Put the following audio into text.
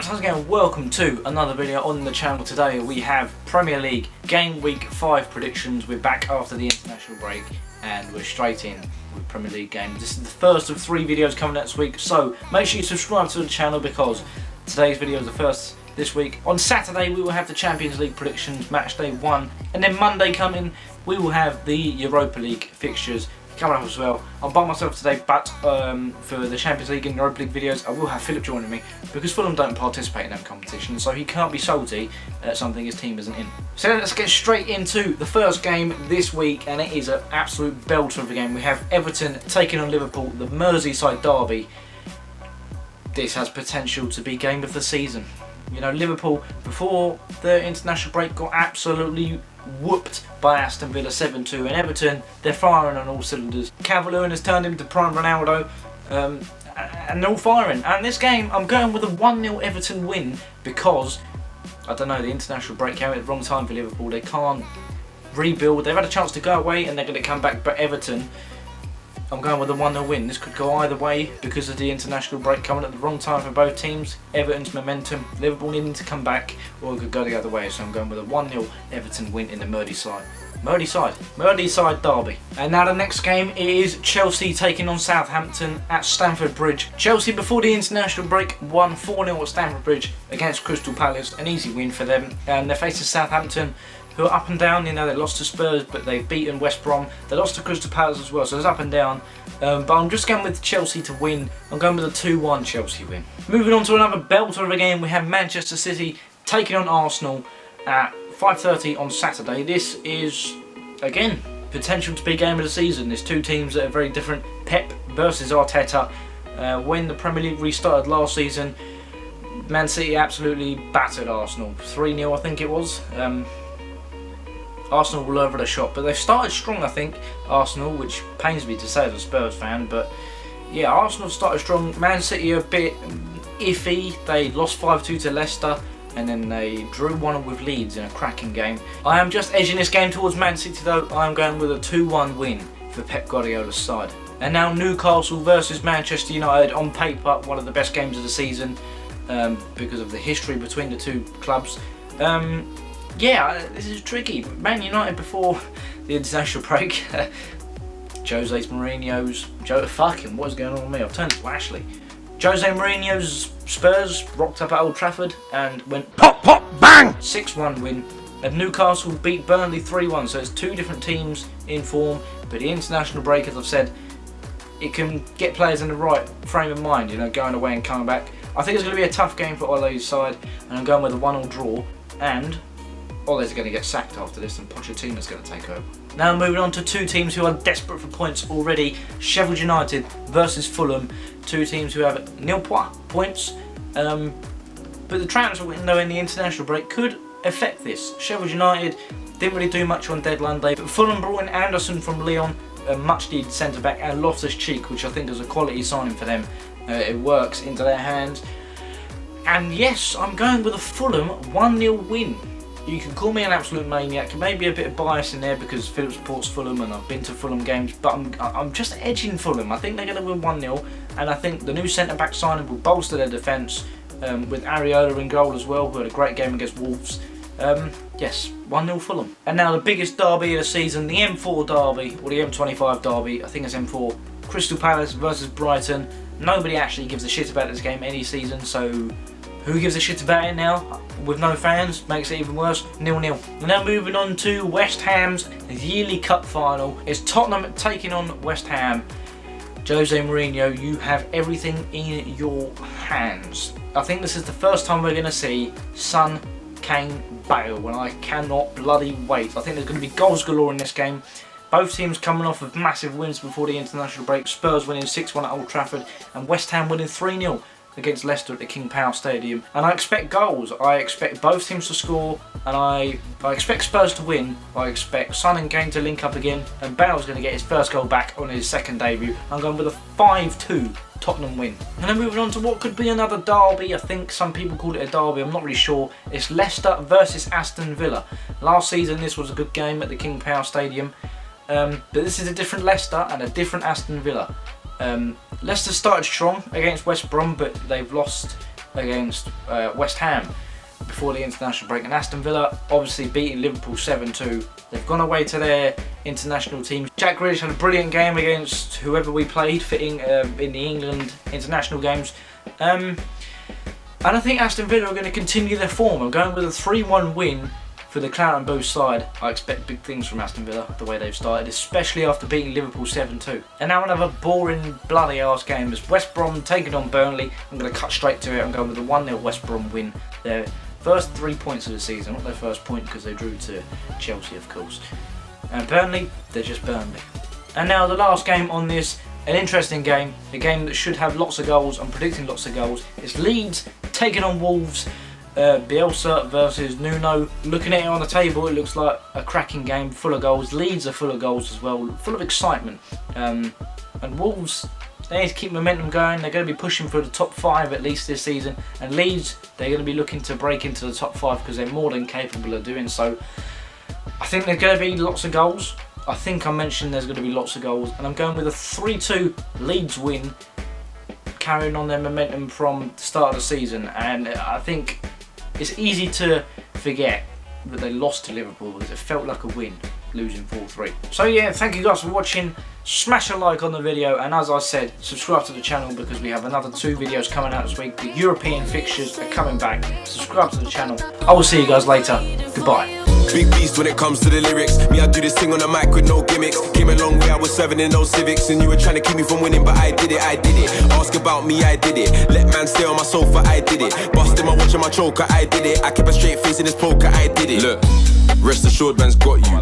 Guys, how's it going? Welcome to another video on the channel. Today we have Premier League Game Week 5 predictions. We're back after the international break and we're straight in with Premier League games. This is the first of 3 videos coming out this week, so make sure you subscribe to the channel because today's video is the first this week. On Saturday we will have the Champions League predictions, match day 1, and then Monday coming we will have the Europa League fixtures coming up as well. I'm by myself today, but for the Champions League and Europa League videos I will have Philip joining me because Fulham don't participate in that competition, so he can't be salty at something his team isn't in. So let's get straight into the first game this week, and it is an absolute belter of a game. We have Everton taking on Liverpool, the Merseyside derby. This has potential to be game of the season. You know, Liverpool before the international break got absolutely whooped by Aston Villa 7-2, and Everton, they're firing on all cylinders. Calvert-Lewin has turned into prime Ronaldo, and they're all firing. And this game, I'm going with a 1-0 Everton win because, I don't know, the international break came at the wrong time for Liverpool. They can't rebuild. They've had a chance to go away and they're going to come back, but Everton, I'm going with a 1-0 win. This could go either way because of the international break coming at the wrong time for both teams. Everton's momentum, Liverpool needing to come back, or it could go the other way. So I'm going with a 1-0 Everton win in the Merseyside derby. And now the next game is Chelsea taking on Southampton at Stamford Bridge. Chelsea before the international break won 4-0 at Stamford Bridge against Crystal Palace. An easy win for them. And they're facing Southampton, who are up and down. You know, they lost to Spurs, but they've beaten West Brom. They lost to Crystal Palace as well, so it's up and down. But I'm just going with Chelsea to win. I'm going with a 2-1 Chelsea win. Moving on to another belter of a game, we have Manchester City taking on Arsenal at 5:30 on Saturday. This is, again, potential to be game of the season. There's two teams that are very different. Pep versus Arteta. When the Premier League restarted last season, Man City absolutely battered Arsenal. 3-0 I think it was. Arsenal all over the shop, but they've started strong, I think, Arsenal, which pains me to say as a Spurs fan, but yeah, Arsenal started strong. Man City are a bit iffy. They lost 5-2 to Leicester, and then they drew 1-1 with Leeds in a cracking game. I am just edging this game towards Man City though. I am going with a 2-1 win for Pep Guardiola's side. And now Newcastle versus Manchester United, on paper one of the best games of the season because of the history between the two clubs. Yeah, this is tricky. Man United before the international break. Jose Mourinho's... Fucking, what is going on with me? I've turned to Ashley. Jose Mourinho's Spurs rocked up at Old Trafford and went pop, pop, bang! 6-1 win. And Newcastle beat Burnley 3-1. So it's two different teams in form. But the international break, as I've said, it can get players in the right frame of mind, you know, going away and coming back. I think it's going to be a tough game for Ole's side. And I'm going with a 1-1 draw. And Ole's going to get sacked after this and Pochettino's going to take over. Now moving on to two teams who are desperate for points already. Sheffield United versus Fulham. Two teams who have nil points. But the transfer window in the international break could affect this. Sheffield United didn't really do much on deadline day, but Fulham brought in Anderson from Lyon, a much needed centre back, and Loftus-Cheek, which I think is a quality signing for them. It works into their hands. And yes, I'm going with a Fulham 1-0 win. You can call me an absolute maniac, maybe a bit of bias in there because Philip supports Fulham and I've been to Fulham games, but I'm just edging Fulham. I think they're going to win 1-0, and I think the new centre-back signing will bolster their defence with Areola in goal as well, who had a great game against Wolves. Yes, 1-0 Fulham. And now the biggest derby of the season, the M4 derby, or the M25 derby, I think it's M4. Crystal Palace versus Brighton. Nobody actually gives a shit about this game any season, so who gives a shit about it now? With no fans, makes it even worse. 0-0. Now moving on to West Ham's yearly cup final. It's Tottenham taking on West Ham. Jose Mourinho, you have everything in your hands. I think this is the first time we're going to see Son, Kane, Bale, and I cannot bloody wait. I think there's going to be goals galore in this game. Both teams coming off of massive wins before the international break. Spurs winning 6-1 at Old Trafford and West Ham winning 3-0. Against Leicester at the King Power Stadium. And I expect goals. I expect both teams to score, and I expect Spurs to win. I expect Son and Kane to link up again, and Bale's going to get his first goal back on his second debut. I'm going with a 5-2 Tottenham win. And then moving on to what could be another derby. I think some people call it a derby, I'm not really sure. It's Leicester versus Aston Villa. Last season this was a good game at the King Power Stadium, but this is a different Leicester and a different Aston Villa. Leicester started strong against West Brom, but they've lost against West Ham before the international break, and Aston Villa obviously beating Liverpool 7-2. They've gone away to their international team. Jack Grealish had a brilliant game against whoever we played, fitting in the England international games. And I think Aston Villa are going to continue their form. I'm going with a 3-1 win for the Claret and Booth side. I expect big things from Aston Villa, the way they've started, especially after beating Liverpool 7-2. And now another boring, bloody arse game as West Brom taking on Burnley. I'm going to cut straight to it. I'm going with a 1-0 West Brom win. Their first 3 points of the season, not their first point because they drew to Chelsea, of course. And Burnley, they're just Burnley. And now the last game on this, an interesting game, a game that should have lots of goals. I'm predicting lots of goals. It's Leeds taking on Wolves. Bielsa versus Nuno. Looking at it on the table, it looks like a cracking game, full of goals. Leeds are full of goals as well, full of excitement. And Wolves, they need to keep momentum going. They're going to be pushing for the top 5 at least this season. And Leeds, they're going to be looking to break into the top 5 because they're more than capable of doing so. I think there's going to be lots of goals. I think I mentioned there's going to be lots of goals. And I'm going with a 3-2 Leeds win, carrying on their momentum from the start of the season. And I think it's easy to forget that they lost to Liverpool because it felt like a win, losing 4-3. So yeah, thank you guys for watching. Smash a like on the video, and as I said, subscribe to the channel because we have another 2 videos coming out this week. The European fixtures are coming back. Subscribe to the channel. I will see you guys later. Goodbye. Big beast when it comes to the lyrics. Me, I do this thing on the mic with no gimmicks. Came a long way, I was serving in those civics. And you were trying to keep me from winning, but I did it, I did it. Ask about me, I did it. Let man stay on my sofa, I did it. Busting my watch and my choker, I did it. I kept a straight face in this poker, I did it. Look, rest assured man's got you.